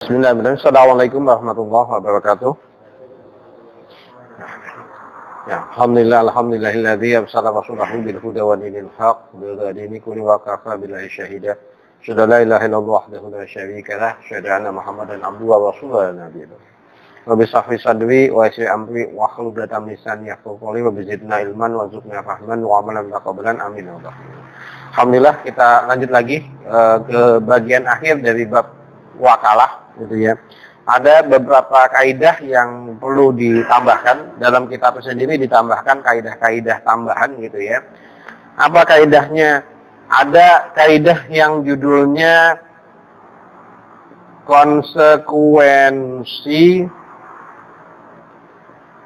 Bismillahirrahmanirrahim. Assalamualaikum warahmatullahi wabarakatuh. Ya, alhamdulillahilladzi arsala rasulahu bil huda wa dinil haq bil dini kulli wa kafa billahi syahida. Syada la ilaha illallah wahdahu la syarika lah, syada anna Muhammadan abduhu wa rasuluhu nabiyyu. Wa bi sahfi sadwi wa yasri amri wa hlul 'uqdatam lisani yafqahu qawli wa bi zidna ilman wa zidna fahman wa amalan taqabbalan amin ya rabbal. Alhamdulillah, kita lanjut lagi ke bagian akhir dari bab wakalah, gitu ya. Ada beberapa kaidah yang perlu ditambahkan dalam kitab sendiri, ditambahkan kaidah-kaidah tambahan, gitu ya. Apa kaidahnya? Ada kaidah yang judulnya konsekuensi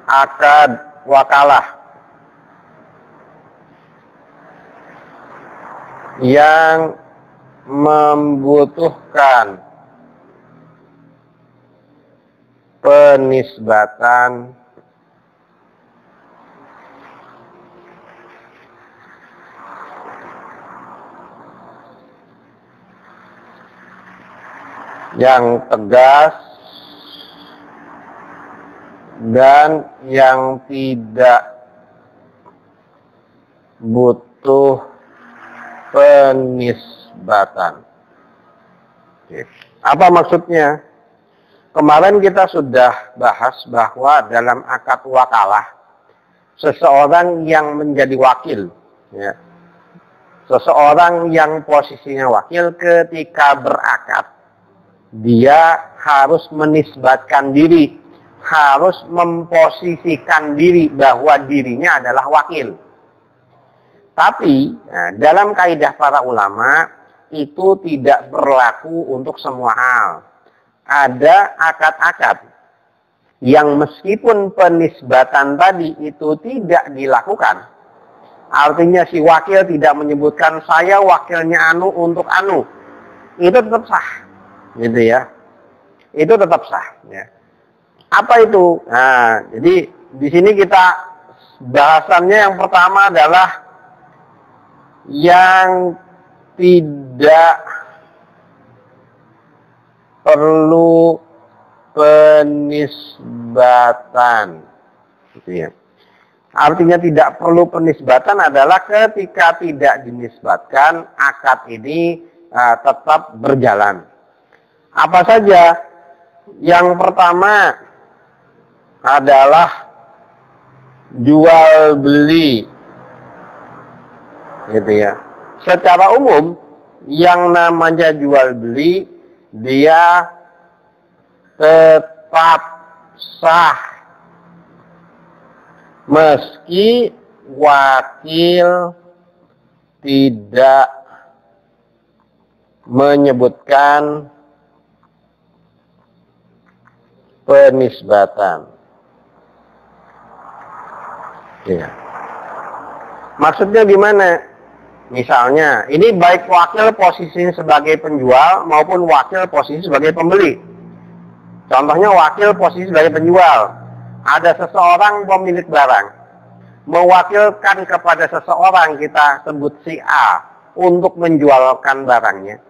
akad wakalah yang membutuhkan penisbatan yang tegas dan yang tidak butuh penisbatan. Apa maksudnya? Kemarin kita sudah bahas bahwa dalam akad wakalah, seseorang yang menjadi wakil, ya, seseorang yang posisinya wakil ketika berakad, dia harus menisbatkan diri, harus memposisikan diri bahwa dirinya adalah wakil. Tapi dalam kaidah para ulama itu tidak berlaku untuk semua hal. Ada akad-akad yang meskipun penisbatan tadi itu tidak dilakukan, artinya si wakil tidak menyebutkan saya wakilnya anu untuk anu, itu tetap sah, gitu ya. Itu tetap sah. Ya. Apa itu? Nah, jadi di sini kita bahasannya yang pertama adalah yang tidak perlu penisbatan, gitu ya. Artinya tidak perlu penisbatan adalah ketika tidak dinisbatkan, akad ini tetap berjalan. Apa saja? Yang pertama adalah jual beli, gitu ya. Secara umum yang namanya jual beli dia tetap sah meski wakil tidak menyebutkan penisbatan. Ya. Maksudnya gimana? Misalnya, ini baik wakil posisi sebagai penjual maupun wakil posisi sebagai pembeli. Contohnya wakil posisi sebagai penjual. Ada seseorang pemilik barang, mewakilkan kepada seseorang, kita sebut si A, untuk menjualkan barangnya.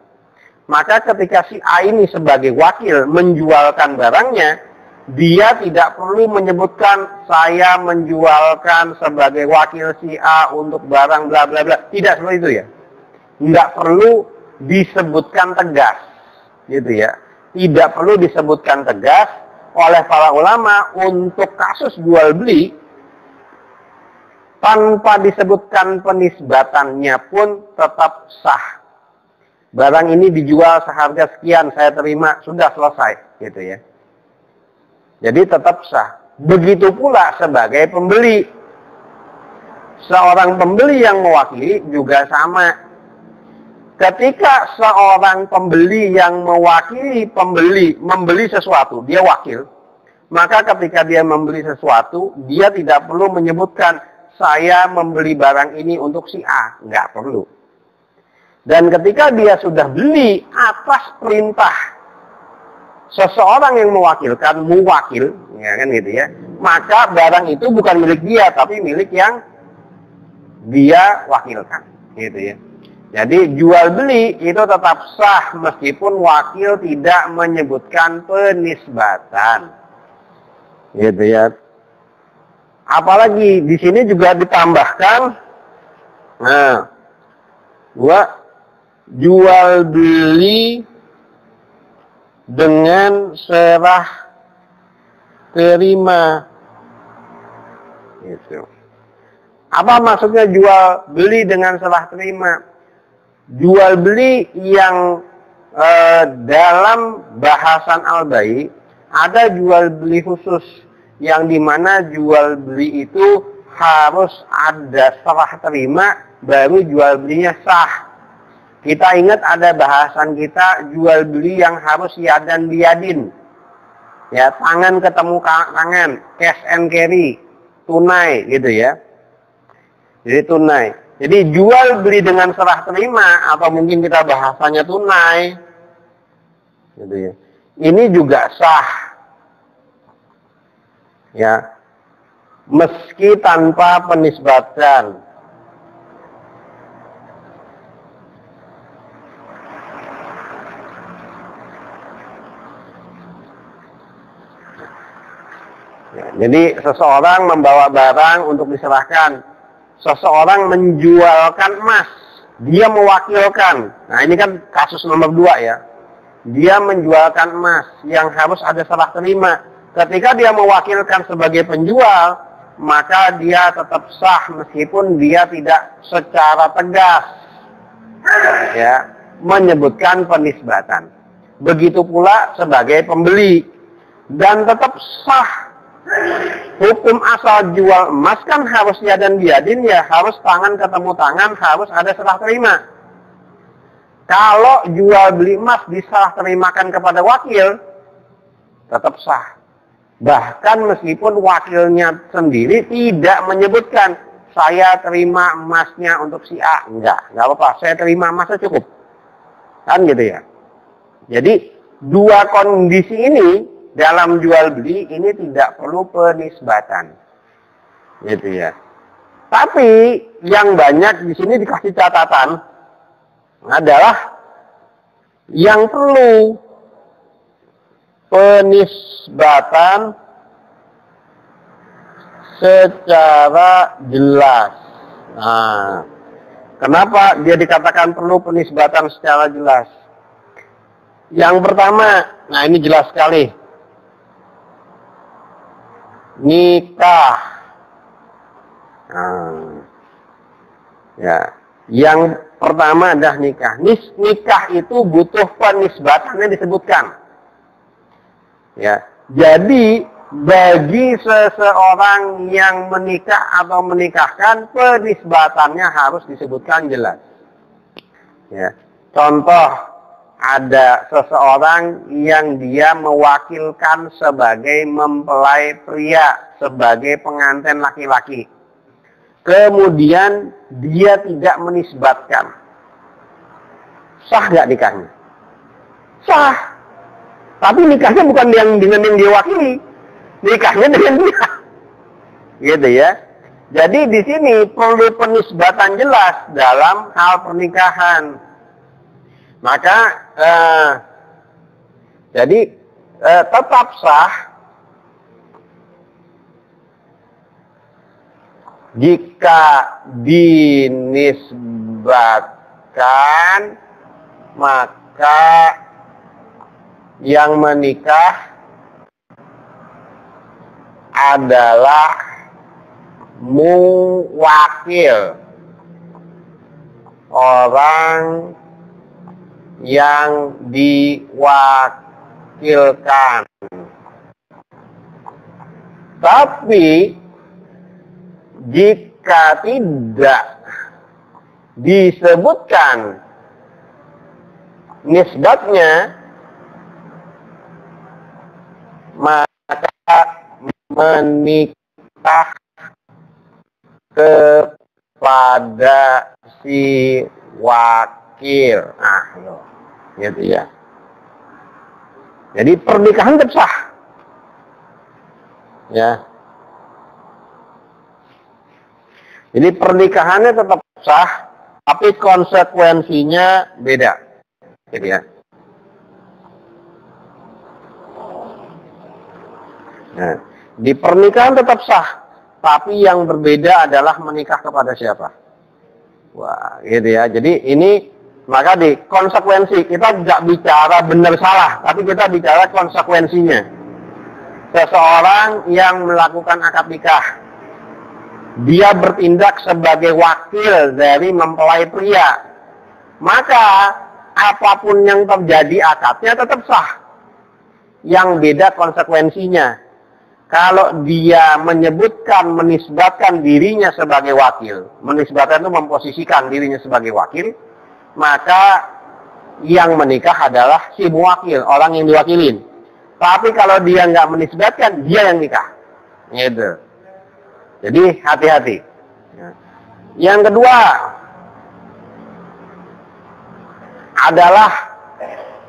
Maka ketika si A ini sebagai wakil menjualkan barangnya, dia tidak perlu menyebutkan saya menjualkan sebagai wakil si A untuk barang bla bla bla. Tidak seperti itu ya. Tidak perlu disebutkan tegas, gitu ya. Tidak perlu disebutkan tegas oleh para ulama untuk kasus jual beli, tanpa disebutkan penisbatannya pun tetap sah. Barang ini dijual seharga sekian, saya terima, sudah selesai, gitu ya. Jadi tetap sah. Begitu pula sebagai pembeli. Seorang pembeli yang mewakili juga sama. Ketika seorang pembeli yang mewakili pembeli membeli sesuatu, dia wakil. Maka ketika dia membeli sesuatu, dia tidak perlu menyebutkan saya membeli barang ini untuk si A. Nggak perlu. Dan ketika dia sudah beli atas perintah seseorang yang mewakilkan, muwakil, ya kan gitu ya, maka barang itu bukan milik dia, tapi milik yang dia wakilkan, gitu ya. Jadi jual beli itu tetap sah meskipun wakil tidak menyebutkan penisbatan. Gitu ya. Apalagi di sini juga ditambahkan, nah, jual beli dengan serah terima. Gitu. Apa maksudnya jual beli dengan serah terima? Jual beli yang dalam bahasan al-bai ada jual beli khusus yang dimana jual beli itu harus ada serah terima baru jual belinya sah. Kita ingat ada bahasan kita jual beli yang harus yadan biyadin, ya, tangan ketemu tangan, cash and carry, tunai gitu ya. Jadi tunai. Jadi jual beli dengan serah terima atau mungkin kita bahasanya tunai, gitu ya. Ini juga sah, ya, meski tanpa penisbatan. Ya, jadi seseorang membawa barang untuk diserahkan. Seseorang menjualkan emas, dia mewakilkan. Nah, ini kan kasus nomor 2 ya. Dia menjualkan emas yang harus ada serah terima. Ketika dia mewakilkan sebagai penjual, maka dia tetap sah meskipun dia tidak secara tegas, ya, menyebutkan penisbatan. Begitu pula sebagai pembeli, dan tetap sah. Hukum asal jual emas kan harus yadan biyadin, ya, harus tangan ketemu tangan, harus ada serah terima. Kalau jual beli emas diserah terimakan kepada wakil, tetap sah. Bahkan meskipun wakilnya sendiri tidak menyebutkan, saya terima emasnya untuk si A. Enggak apa-apa, saya terima emasnya cukup. Kan gitu ya. Jadi, dua kondisi ini dalam jual beli ini tidak perlu penisbatan, gitu ya. Tapi yang banyak di sini dikasih catatan adalah yang perlu penisbatan secara jelas. Nah, kenapa dia dikatakan perlu penisbatan secara jelas? Yang pertama, nah ini jelas sekali. Nikah. Nah, ya, yang pertama adalah nikah. Nikah itu butuh penisbatannya disebutkan. Ya, jadi bagi seseorang yang menikah atau menikahkan, penisbatannya harus disebutkan jelas. Ya, contoh. Ada seseorang yang dia mewakilkan sebagai mempelai pria, sebagai pengantin laki-laki. Kemudian dia tidak menisbatkan. Sah nggak nikahnya? Sah. Tapi nikahnya bukan dengan yang dia wakili. Nikahnya dengan dia. Gitu ya. Jadi di sini perlu penisbatan jelas dalam hal pernikahan. Maka jadi tetap sah jika dinisbatkan, maka yang menikah adalah muwakil, orang yang diwakilkan. Tapi jika tidak disebutkan nisbatnya, maka menikah kepada si wakil. Nah, gitu ya. Jadi pernikahan tetap sah. Ya. Jadi pernikahannya tetap sah tapi konsekuensinya beda. Gitu ya. Nah, di pernikahan tetap sah, tapi yang berbeda adalah menikah kepada siapa. Wah, gitu ya. Jadi ini, maka di konsekuensi, kita tidak bicara benar salah, tapi kita bicara konsekuensinya. Seseorang yang melakukan akad nikah, dia bertindak sebagai wakil dari mempelai pria, maka apapun yang terjadi akadnya tetap sah. Yang beda konsekuensinya. Kalau dia menyebutkan, menisbatkan dirinya sebagai wakil, menisbatkan itu memposisikan dirinya sebagai wakil, maka yang menikah adalah si muwakil, orang yang diwakilin. Tapi kalau dia nggak menisbatkan, dia yang nikah. Gitu. Jadi hati-hati. Yang kedua adalah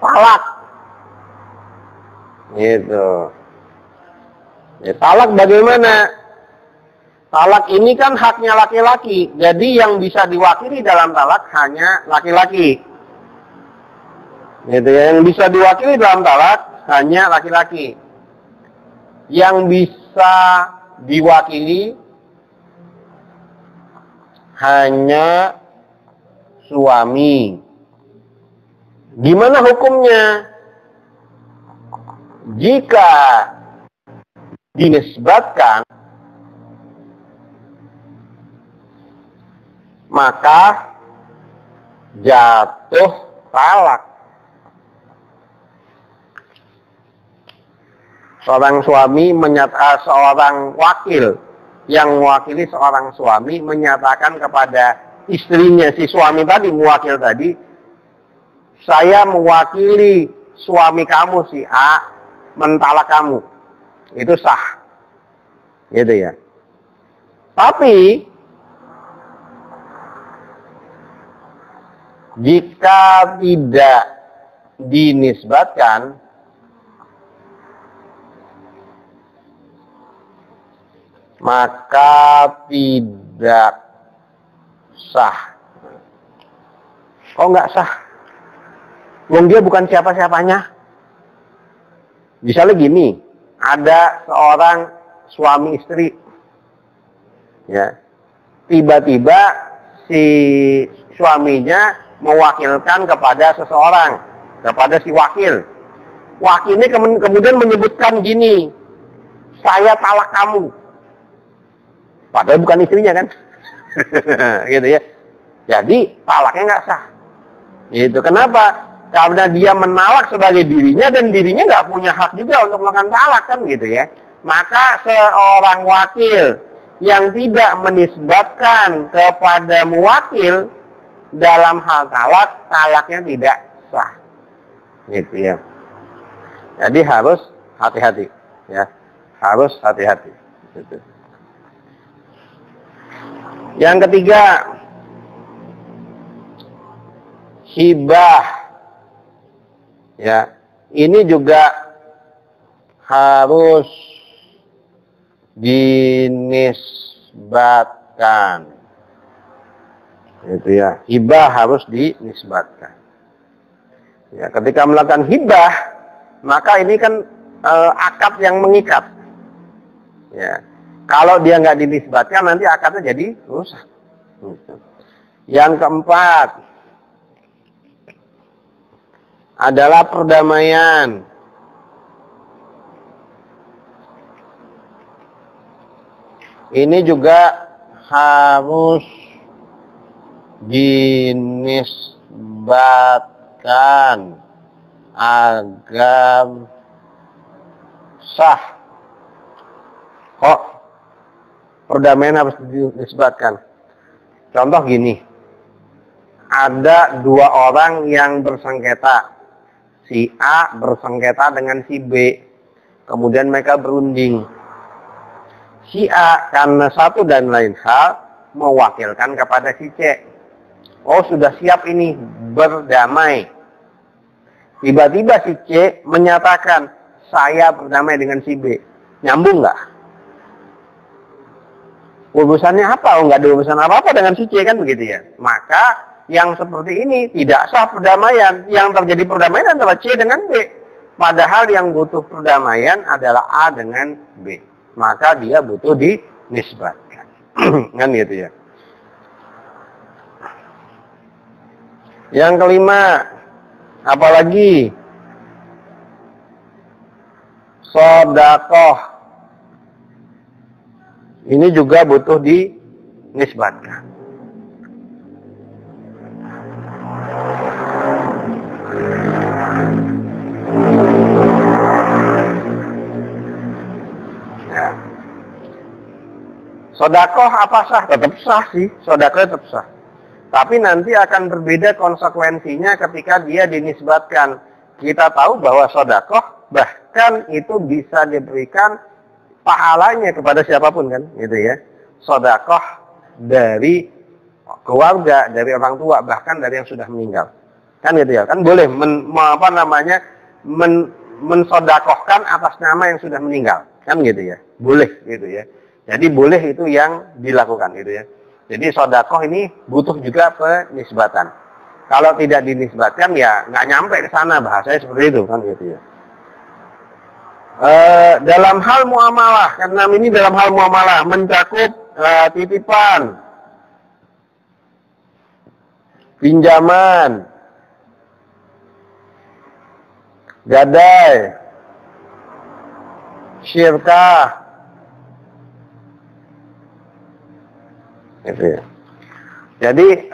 talak. Gitu. Ya, talak bagaimana? Talak ini kan haknya laki-laki. Jadi yang bisa diwakili dalam talak hanya laki-laki. Gitu ya. Yang bisa diwakili dalam talak hanya laki-laki. Yang bisa diwakili hanya suami. Gimana hukumnya? Jika dinisbatkan, maka jatuh talak. Seorang suami seorang wakil yang mewakili seorang suami menyatakan kepada istrinya, si suami tadi, mewakil tadi, saya mewakili suami kamu si A mentalak kamu. Itu sah. Gitu ya. Tapi jika tidak dinisbatkan, maka tidak sah. Kok nggak sah? Wong dia bukan siapa-siapanya. Misalnya gini, ada seorang suami istri, ya, tiba-tiba si suaminya mewakilkan kepada seseorang, kepada si wakil. Wakilnya kemudian menyebutkan gini, saya talak kamu. Padahal bukan istrinya kan. Gitu ya. Jadi talaknya nggak sah. Gitu. Kenapa? Karena dia menalak sebagai dirinya dan dirinya nggak punya hak juga untuk melakukan talak kan gitu ya. Maka seorang wakil yang tidak menisbatkan kepada muwakil dalam hal talak, talaknya tidak sah. Gitu ya. Jadi harus hati-hati ya. Harus hati-hati. Gitu. Yang ketiga, hibah. Ya, ini juga harus dinisbatkan. Itu ya, hibah harus dinisbatkan. Ya, ketika melakukan hibah, maka ini kan akad yang mengikat. Ya. Kalau dia nggak dinisbatkan, nanti akadnya jadi rusak. Yang keempat adalah perdamaian. Ini juga harus dinisbatkan agar sah. Kok perdamaian harus dinisbatkan? Contoh gini, ada dua orang yang bersengketa. Si A bersengketa dengan si B. Kemudian mereka berunding. Si A karena satu dan lain hal mewakilkan kepada si C. Oh sudah siap ini berdamai. Tiba-tiba si C menyatakan saya berdamai dengan si B. Nyambung nggak? Urusannya apa? Oh, nggak ada urusan apa-apa dengan si C kan begitu ya. Maka Yang seperti ini tidak sah perdamaian. Yang terjadi perdamaian adalah C dengan B. Padahal yang butuh perdamaian adalah A dengan B. Maka dia butuh dinisbatkan. Kan gitu ya. Yang kelima, apalagi sedekah. Ini juga butuh dinisbatkan. Ya. Sedekah apa sah? Tetap sah sih, sedekah tetap sah. Tapi nanti akan berbeda konsekuensinya ketika dia dinisbatkan. Kita tahu bahwa sedekah bahkan itu bisa diberikan pahalanya kepada siapapun kan, gitu ya. Sedekah dari keluarga, dari orang tua, bahkan dari yang sudah meninggal. Kan gitu ya. Kan boleh mensedekahkan atas nama yang sudah meninggal. Kan gitu ya. Boleh gitu ya. Jadi boleh itu yang dilakukan gitu ya. Jadi sedekah ini butuh juga penisbatan. Kalau tidak dinisbatkan ya nggak nyampe ke sana, bahasanya seperti itu kan gitu ya. Dalam hal muamalah, karena ini dalam hal muamalah mencakup titipan, pinjaman, gadai, syirkah, gitu ya. Jadi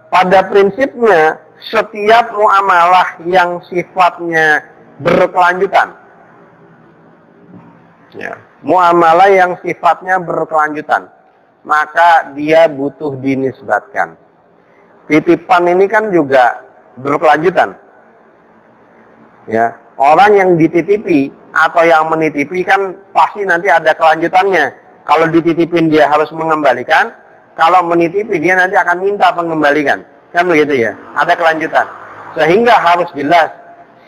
pada prinsipnya setiap muamalah yang sifatnya berkelanjutan, ya, muamalah yang sifatnya berkelanjutan, maka dia butuh dinisbatkan. Titipan ini kan juga berkelanjutan. Ya, orang yang dititipi atau yang menitipi kan pasti nanti ada kelanjutannya. Kalau dititipin dia harus mengembalikan, kalau menitipi dia nanti akan minta pengembalikan. Kan begitu ya, ada kelanjutan. Sehingga harus jelas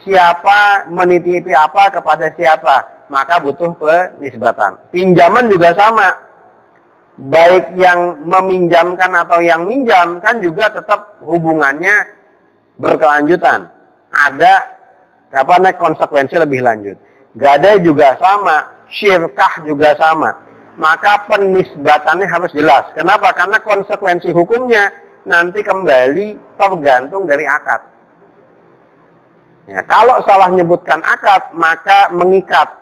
siapa menitipi apa kepada siapa, maka butuh penisbatan. Pinjaman juga sama. Baik yang meminjamkan atau yang minjam kan juga tetap hubungannya berkelanjutan. Ada konsekuensi lebih lanjut. Gadai juga sama, syirkah juga sama. Maka penisbatannya harus jelas. Kenapa? Karena konsekuensi hukumnya nanti kembali tergantung dari akad. Ya, kalau salah nyebutkan akad, maka mengikat.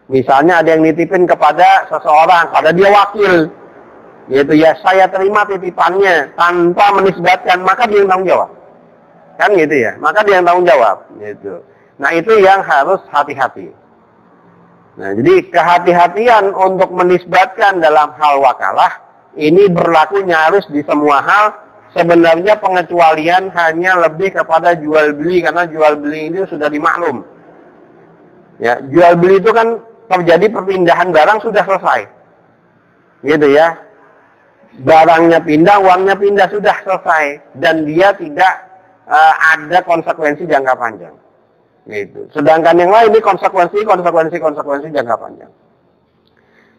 Misalnya ada yang nitipin kepada seseorang, pada dia wakil, yaitu ya saya terima titipannya tanpa menisbatkan, maka dia yang tanggung jawab. Kan gitu ya, maka dia yang tanggung jawab. Gitu. Nah itu yang harus hati-hati. Nah jadi kehati-hatian untuk menisbatkan dalam hal wakalah, ini berlakunya harus di semua hal. Sebenarnya pengecualian hanya lebih kepada jual beli, karena jual beli ini sudah dimaklum. Ya, jual beli itu kan terjadi perpindahan barang sudah selesai. Gitu ya. Barangnya pindah, uangnya pindah, sudah selesai. Dan dia tidak ada konsekuensi jangka panjang. Gitu. Sedangkan yang lain ini konsekuensi jangka panjang.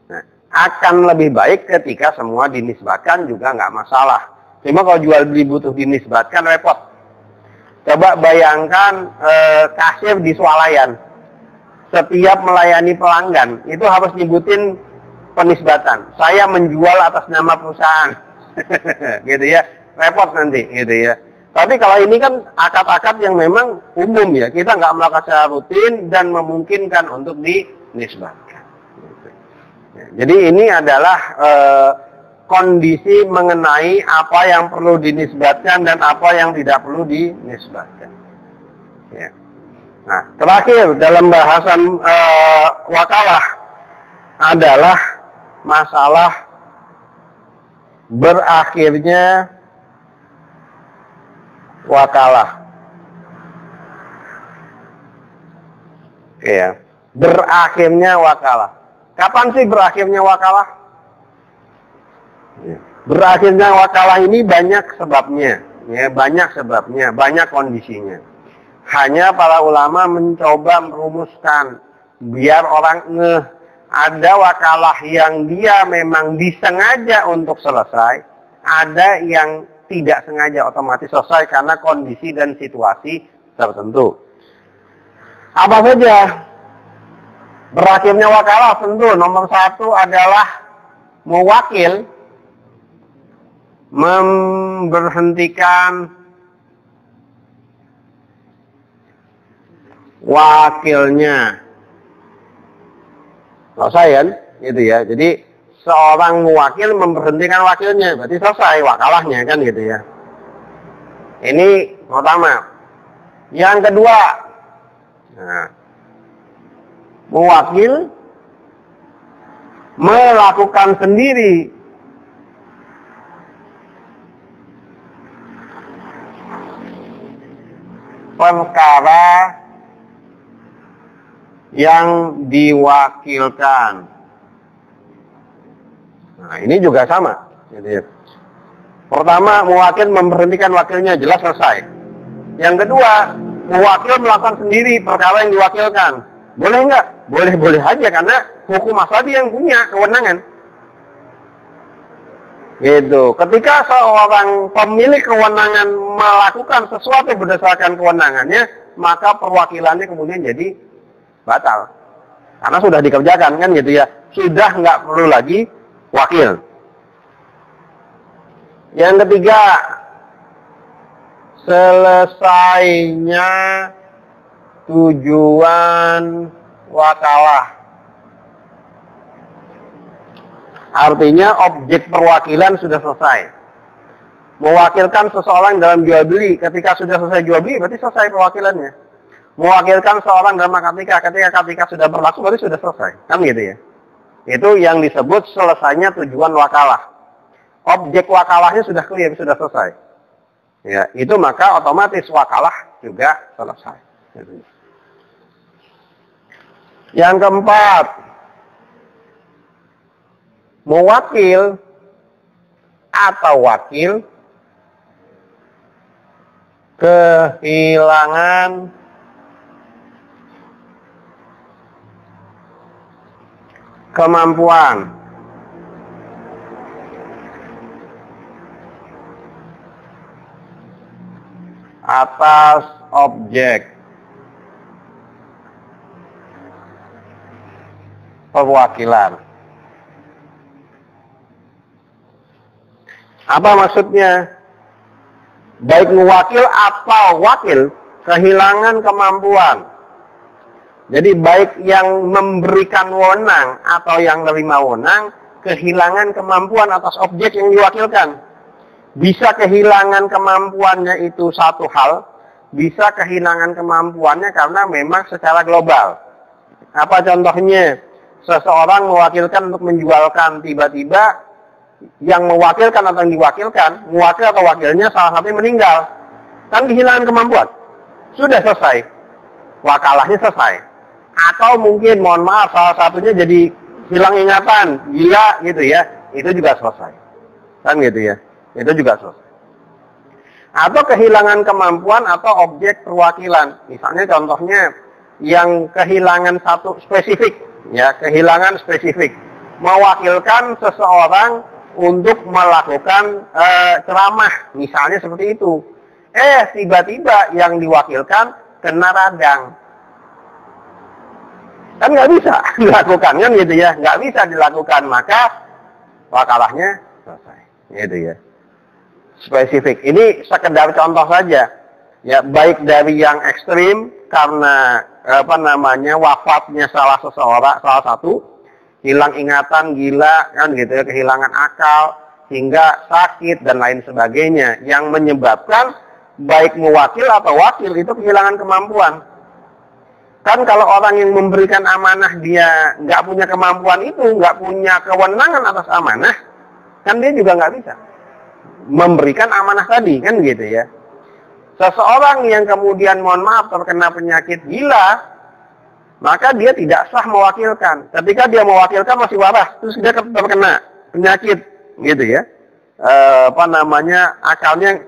Nah, akan lebih baik ketika semua dinisbatkan juga nggak masalah. Cuma kalau jual beli butuh dinisbatkan repot. Coba bayangkan kasir di swalayan. Setiap melayani pelanggan itu harus nyebutin penisbatan. Saya menjual atas nama perusahaan. Gitu ya. Repot nanti gitu ya. Tapi kalau ini kan akad-akad yang memang umum ya. Kita nggak melakukan secara rutin dan memungkinkan untuk dinisbatkan. Gitu. Ya, jadi ini adalah kondisi mengenai apa yang perlu dinisbatkan dan apa yang tidak perlu dinisbatkan. Ya. Nah, terakhir dalam bahasan wakalah adalah masalah berakhirnya wakalah. Oke ya. Berakhirnya wakalah. Kapan sih berakhirnya wakalah? Berakhirnya wakalah ini banyak sebabnya. Ya, banyak sebabnya, banyak kondisinya. Hanya para ulama mencoba merumuskan biar orang ngeh. Ada wakalah yang dia memang disengaja untuk selesai, ada yang tidak sengaja otomatis selesai karena kondisi dan situasi tertentu. Apa saja berakhirnya wakalah? Tentu nomor satu adalah muwakil memberhentikan wakilnya. Selesai kan? Gitu ya. Jadi seorang muwakil memberhentikan wakilnya, berarti selesai wakalahnya kan gitu ya. Ini pertama. Yang kedua, nah, muwakil melakukan sendiri perkara yang diwakilkan. Nah, ini juga sama. Gitu ya. Pertama, muwakil memberhentikan wakilnya, jelas selesai. Yang kedua, muwakil melakukan sendiri perkara yang diwakilkan. Boleh nggak? Boleh-boleh aja, karena hukum asal dia yang punya kewenangan. Gitu. Ketika seorang pemilik kewenangan melakukan sesuatu berdasarkan kewenangannya, maka perwakilannya kemudian jadi batal. Karena sudah dikerjakan kan gitu ya. Sudah nggak perlu lagi wakil. Yang ketiga, selesainya tujuan wakalah. Artinya objek perwakilan sudah selesai. Mewakilkan seseorang dalam jual beli, ketika sudah selesai jual beli berarti selesai perwakilannya. Mewakilkan seorang dalam akad nikah, ketika akad nikah sudah berlaku berarti sudah selesai. Kan gitu ya. Itu yang disebut selesainya tujuan wakalah. Objek wakalahnya sudah clear, sudah selesai. Ya, itu maka otomatis wakalah juga selesai. Yang keempat, muwakil atau wakil kehilangan kemampuan atas objek perwakilan. Apa maksudnya? Baik muwakil atau wakil kehilangan kemampuan. Jadi baik yang memberikan wewenang atau yang menerima wewenang kehilangan kemampuan atas objek yang diwakilkan. Bisa kehilangan kemampuannya itu satu hal, bisa kehilangan kemampuannya karena memang secara global. Apa contohnya? Seseorang mewakilkan untuk menjualkan, tiba-tiba yang mewakilkan atau yang diwakilkan, mewakil atau wakilnya salah satunya meninggal. Kan kehilangan kemampuan. Sudah selesai. Wakalahnya selesai. Atau mungkin, mohon maaf, salah satunya jadi hilang ingatan, gila gitu ya. Itu juga selesai. Kan gitu ya. Itu juga selesai. Atau kehilangan kemampuan atau objek perwakilan. Misalnya contohnya yang kehilangan satu spesifik. Ya, kehilangan spesifik. Mewakilkan seseorang untuk melakukan ceramah. Misalnya seperti itu. Tiba-tiba yang diwakilkan kena radang. Kan nggak bisa dilakukan kan gitu ya. Nggak bisa dilakukan. Maka wakalahnya selesai. Gitu ya. Spesifik. Ini sekedar contoh saja. Ya, baik dari yang ekstrim karena wafatnya salah satu, hilang ingatan, gila kan gitu ya, kehilangan akal hingga sakit dan lain sebagainya yang menyebabkan baik muwakil atau wakil itu kehilangan kemampuan. Kan kalau orang yang memberikan amanah dia nggak punya kemampuan itu, nggak punya kewenangan atas amanah, kan dia juga nggak bisa memberikan amanah tadi, kan gitu ya. Seseorang yang kemudian mohon maaf terkena penyakit gila, maka dia tidak sah mewakilkan. Ketika dia mewakilkan masih waras, terus dia terkena penyakit, gitu ya. Akalnya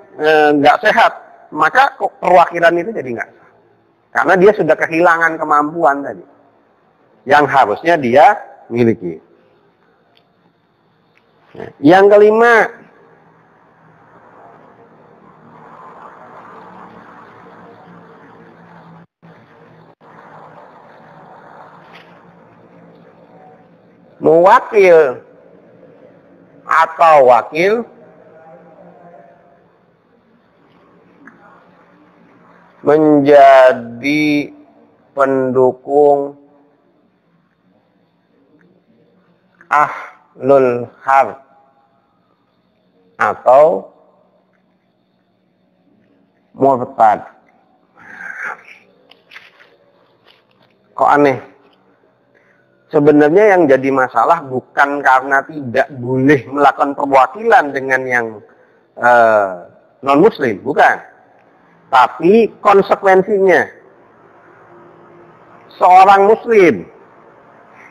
nggak sehat, maka perwakilan itu jadi nggak sah. Karena dia sudah kehilangan kemampuan tadi, yang harusnya dia miliki. Yang kelima, muwakil atau wakil menjadi pendukung ahlul harb atau murtad. Kok aneh? Sebenarnya yang jadi masalah bukan karena tidak boleh melakukan perwakilan dengan yang non-muslim, bukan. Tapi konsekuensinya, seorang muslim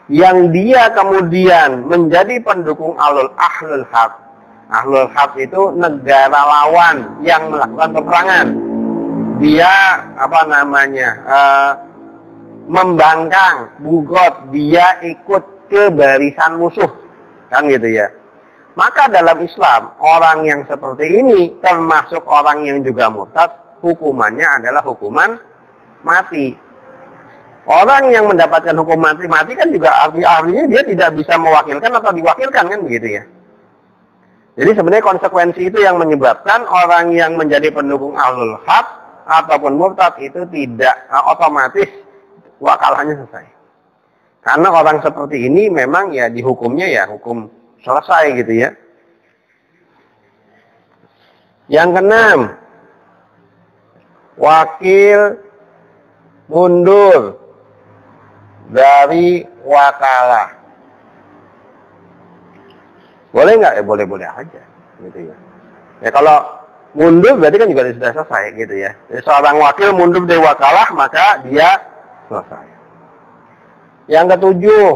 yang dia kemudian menjadi pendukung ahlul harb. Ahlul harb itu negara lawan yang melakukan peperangan. Dia membangkang, bugot, dia ikut ke barisan musuh, kan gitu ya. Maka dalam Islam, orang yang seperti ini, termasuk orang yang juga murtad, hukumannya adalah hukuman mati. Orang yang mendapatkan hukum mati kan juga artinya dia tidak bisa mewakilkan atau diwakilkan, kan begitu ya. Jadi sebenarnya konsekuensi itu yang menyebabkan orang yang menjadi pendukung ahlul harb ataupun murtad itu tidak otomatis wakalahnya selesai. Karena orang seperti ini memang ya dihukumnya ya hukum selesai gitu ya. Yang keenam, wakil mundur dari wakalah. Boleh nggak? Ya boleh-boleh aja, gitu ya. Ya kalau mundur berarti kan juga sudah selesai, gitu ya. Jadi seorang wakil mundur dari wakalah maka dia selesai. Yang ketujuh,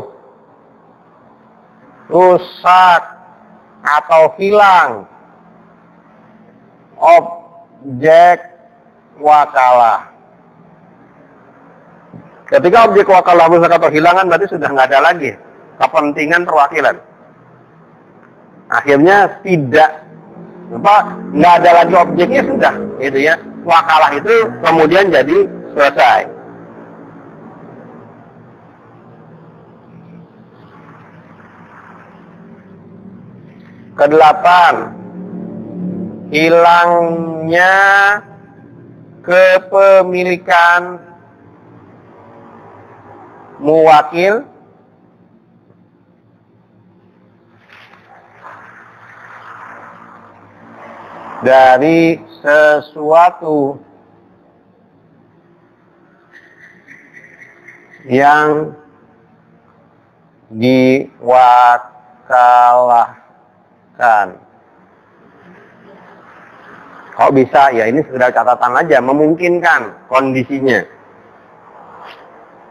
rusak atau hilang objek wakalah. Ketika objek wakalah rusak atau hilang berarti sudah nggak ada lagi kepentingan perwakilan. Akhirnya nggak ada lagi objeknya sudah, gitu ya. Wakalah itu kemudian jadi selesai. Kedelapan, hilangnya kepemilikan muwakil dari sesuatu yang diwakalahkan. Kok bisa? Ya ini sekedar catatan aja, memungkinkan kondisinya.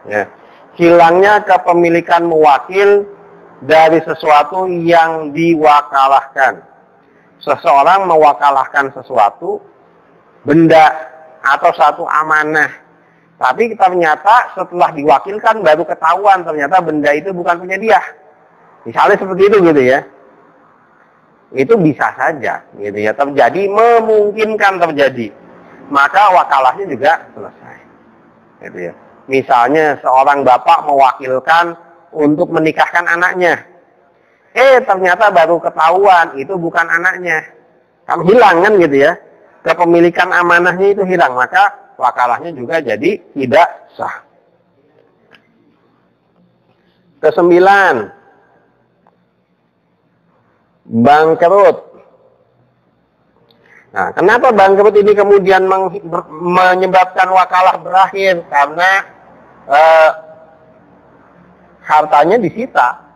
Ya. Hilangnya kepemilikan muwakil dari sesuatu yang diwakalahkan. Seseorang mewakalahkan sesuatu, benda atau satu amanah. Tapi ternyata setelah diwakilkan baru ketahuan ternyata benda itu bukan punya dia. Misalnya seperti itu gitu ya. Itu bisa saja gitu ya terjadi, memungkinkan terjadi. Maka wakalahnya juga selesai. Gitu ya. Misalnya seorang bapak mewakilkan untuk menikahkan anaknya. Ternyata baru ketahuan itu bukan anaknya. Kan hilang kan gitu ya. Kepemilikan amanahnya itu hilang, maka wakalahnya juga jadi tidak sah. Kesembilan, bangkrut. Nah, kenapa bangkrut ini kemudian menyebabkan wakalah berakhir? Karena hartanya disita.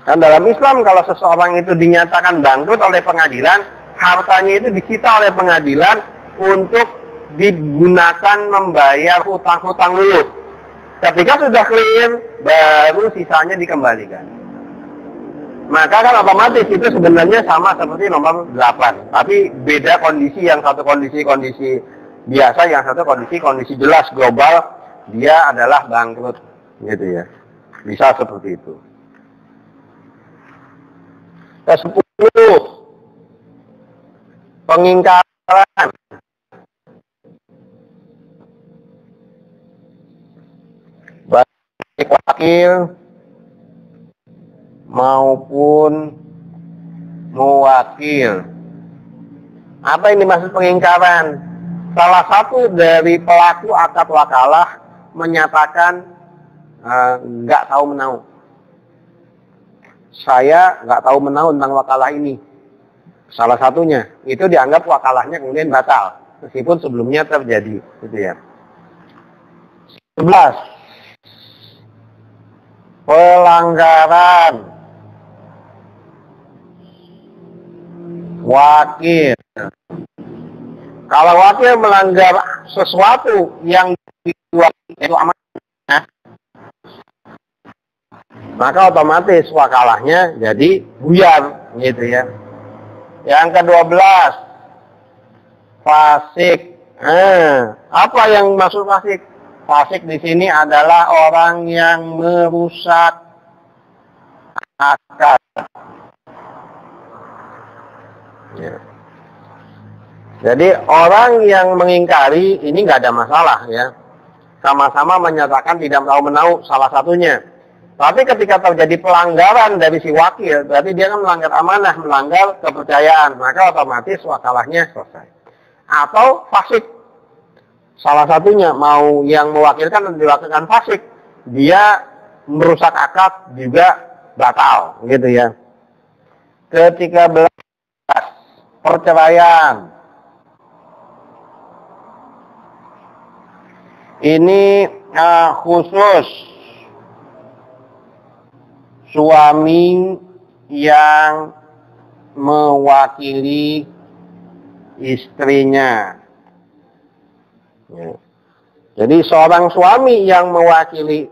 Dan dalam Islam kalau seseorang itu dinyatakan bangkrut oleh pengadilan, hartanya itu disita oleh pengadilan untuk digunakan membayar hutang-hutang dulu. Ketika sudah clear, baru sisanya dikembalikan. Maka kan otomatis itu sebenarnya sama seperti nomor 8. Tapi beda kondisi, yang satu kondisi biasa, yang satu kondisi jelas global, dia adalah bangkrut. Gitu ya. Bisa seperti itu. Ke-10, pengingkaran. wakil maupun muwakil. Apa ini maksud pengingkaran? Salah satu dari pelaku akad wakalah menyatakan nggak tahu menahu. Saya nggak tahu menahu tentang wakalah ini. Salah satunya itu dianggap wakalahnya kemudian batal meskipun sebelumnya terjadi, gitu ya. 11. Pelanggaran wakil. Kalau wakil melanggar sesuatu yang diwakili itu amanah, maka otomatis wakalahnya jadi buyar, gitu ya. Yang ke-12, fasik. Apa yang maksud fasik? Fasik di sini adalah orang yang merusak akad. Ya. Jadi orang yang mengingkari ini nggak ada masalah ya. Sama-sama menyatakan tidak tahu menahu salah satunya. Tapi ketika terjadi pelanggaran dari si wakil, berarti dia kan melanggar amanah, melanggar kepercayaan, maka otomatis wakalahnya selesai. Atau fasik. Salah satunya mau yang mewakilkan dan diwakilkan fasik, dia merusak akad juga batal, gitu ya. Ke-13, perceraian. Ini khusus suami yang mewakili istrinya. Ya. Jadi seorang suami yang mewakili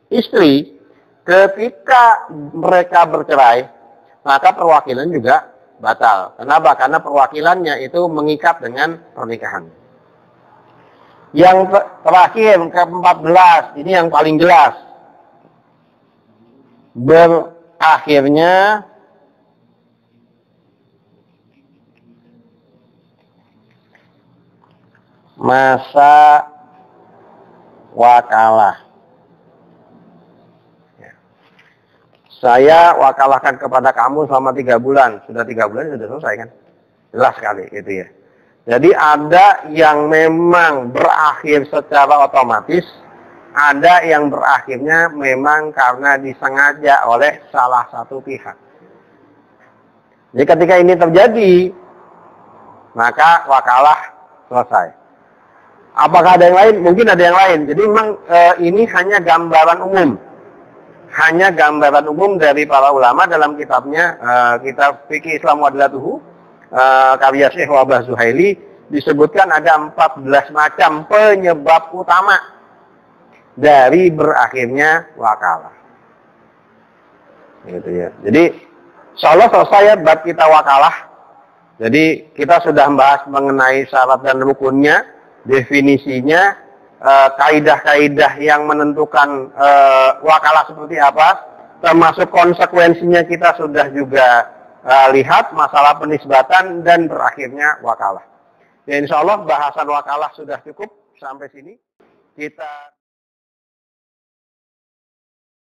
istri, ketika mereka bercerai, maka perwakilan juga batal. Kenapa? Karena perwakilannya itu mengikat dengan pernikahan. Yang terakhir, ke-14, ini yang paling jelas. Berakhirnya masa wakalah. Saya wakalahkan kepada kamu selama 3 bulan. Sudah 3 bulan sudah selesai kan? Jelas sekali gitu ya. Jadi ada yang memang berakhir secara otomatis, ada yang berakhirnya memang karena disengaja oleh salah satu pihak. Jadi ketika ini terjadi, maka wakalah selesai. Apakah ada yang lain? Mungkin ada yang lain. Jadi memang ini hanya gambaran umum. Hanya gambaran umum dari para ulama dalam kitabnya, kitab Fikih Islam Wadlatuhu, karya Syekh Wahbah Zuhaili, disebutkan ada 14 macam penyebab utama dari berakhirnya wakalah. Gitu ya. Jadi insyaallah selesai ya bab kita wakalah. Jadi kita sudah membahas mengenai syarat dan rukunnya, definisinya, kaidah-kaidah yang menentukan wakalah seperti apa, termasuk konsekuensinya kita sudah juga lihat masalah penisbatan dan berakhirnya wakalah. Ya, insya Allah bahasan wakalah sudah cukup sampai sini. Kita